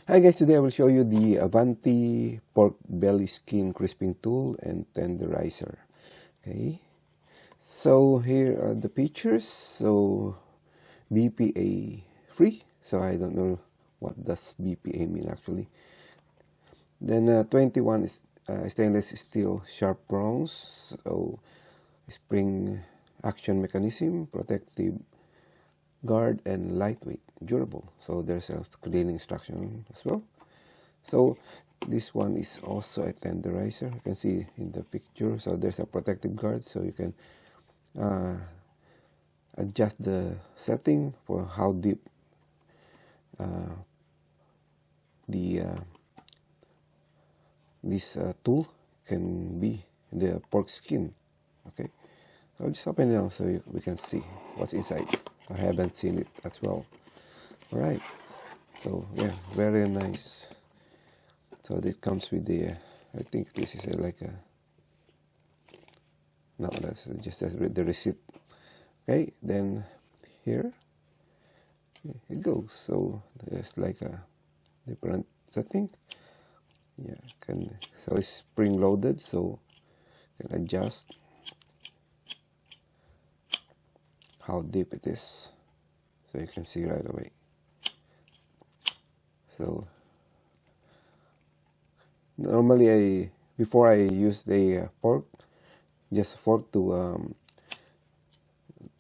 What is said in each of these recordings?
Hi guys, today I will show you the Avanti pork belly skin crisping tool and tenderizer. Okay, so here are the pictures. So BPA free, so I don't know what does BPA mean actually. Then 21 is stainless steel sharp prongs, so spring action mechanism, protective guard, and lightweight, durable. So there's a cleaning instruction as well. So this one is also a tenderizer. You can see in the picture. So there's a protective guard, so you can adjust the setting for how deep this tool can be in the pork skin. Okay, so I'll just open it now so we can see what's inside. I haven't seen it as well. All right, so yeah, very nice. So this comes with the I think this is like a no, that's just the receipt. Okay, then here it goes. So there's like a different setting. Yeah, so it's spring loaded, so you can adjust how deep it is, so you can see right away. So normally before I use the fork, just a fork to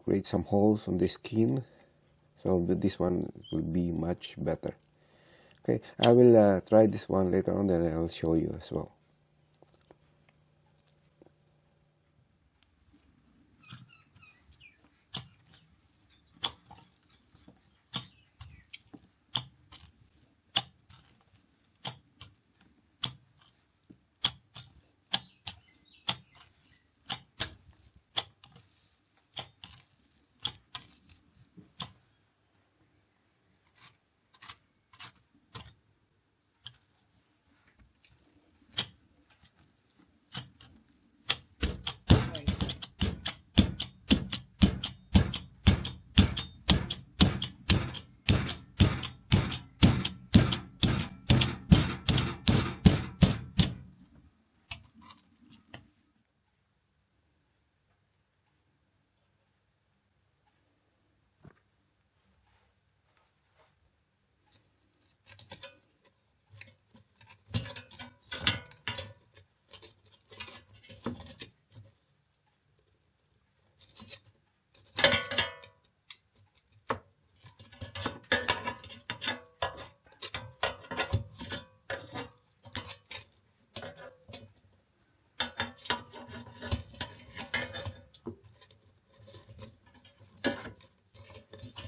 create some holes on the skin, so this one will be much better. Okay, I will try this one later on, then I will show you as well.